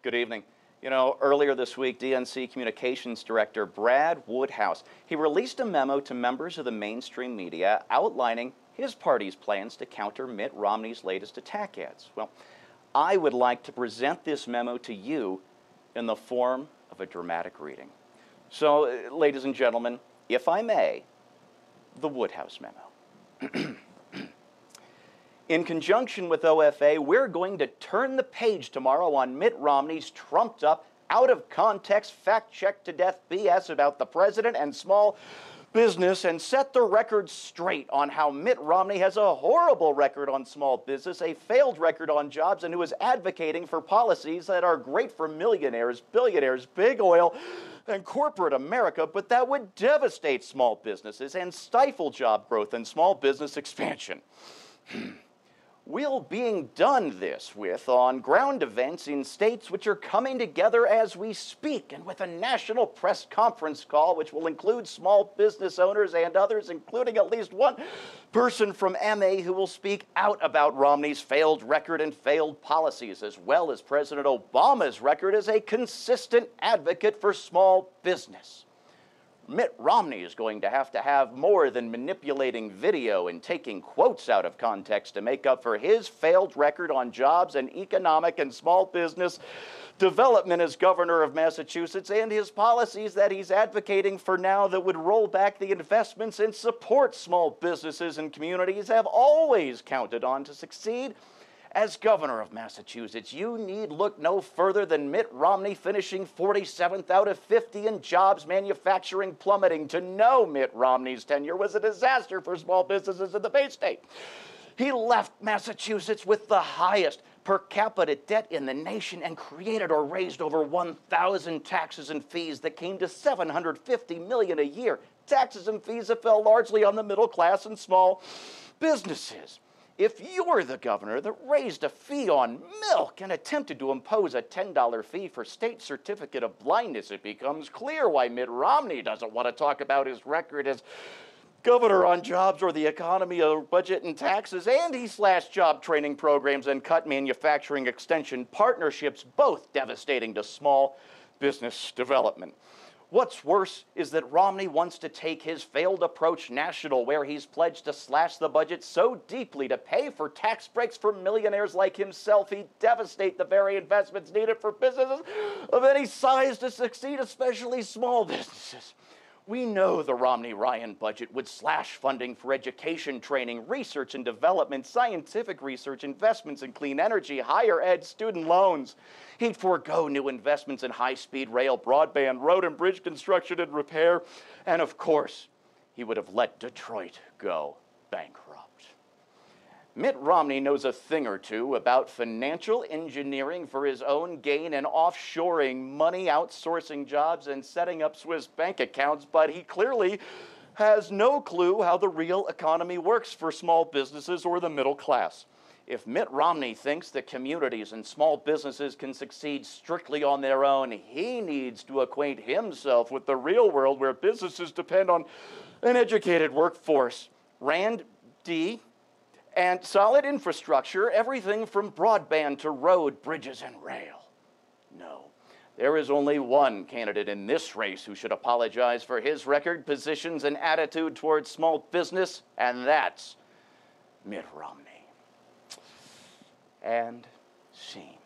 Good evening. You know, earlier this week, DNC Communications Director Brad Woodhouse, he released a memo to members of the mainstream media outlining his party's plans to counter Mitt Romney's latest attack ads. Well, I would like to present this memo to you in the form of a dramatic reading. So, ladies and gentlemen, if I may, the Woodhouse memo. In conjunction with OFA, we're going to turn the page tomorrow on Mitt Romney's trumped-up, out-of-context, fact-checked-to-death BS about the president and small business and set the record straight on how Mitt Romney has a horrible record on small business, a failed record on jobs, and who is advocating for policies that are great for millionaires, billionaires, big oil, and corporate America, but that would devastate small businesses and stifle job growth and small business expansion. We're being done this with on-ground events in states which are coming together as we speak, and with a national press conference call which will include small business owners and others, including at least one person from MA who will speak out about Romney's failed record and failed policies, as well as President Obama's record as a consistent advocate for small business. Mitt Romney is going to have more than manipulating video and taking quotes out of context to make up for his failed record on jobs and economic and small business development as governor of Massachusetts, and his policies that he's advocating for now that would roll back the investments and support small businesses and communities have always counted on to succeed. As governor of Massachusetts, you need look no further than Mitt Romney finishing 47th out of 50 in jobs, manufacturing plummeting to know Mitt Romney's tenure was a disaster for small businesses in the Bay State. He left Massachusetts with the highest per capita debt in the nation and created or raised over 1,000 taxes and fees that came to $750 million a year. Taxes and fees that fell largely on the middle class and small businesses. If you're the governor that raised a fee on milk and attempted to impose a $10 fee for state certificate of blindness, it becomes clear why Mitt Romney doesn't want to talk about his record as governor on jobs or the economy or budget and taxes, and he slashed job training programs and cut manufacturing extension partnerships, both devastating to small business development. What's worse is that Romney wants to take his failed approach national, where he's pledged to slash the budget so deeply to pay for tax breaks for millionaires like himself, he'd devastate the very investments needed for businesses of any size to succeed, especially small businesses. We know the Romney-Ryan budget would slash funding for education, training, research and development, scientific research, investments in clean energy, higher ed, student loans. He'd forego new investments in high-speed rail, broadband, road and bridge construction and repair. And of course, he would have let Detroit go bankrupt. Mitt Romney knows a thing or two about financial engineering for his own gain and offshoring money, outsourcing jobs, and setting up Swiss bank accounts, but he clearly has no clue how the real economy works for small businesses or the middle class. If Mitt Romney thinks that communities and small businesses can succeed strictly on their own, he needs to acquaint himself with the real world where businesses depend on an educated workforce, Rand D., and solid infrastructure, everything from broadband to road, bridges, and rail. No, there is only one candidate in this race who should apologize for his record, positions, and attitude towards small business, and that's Mitt Romney. And scene.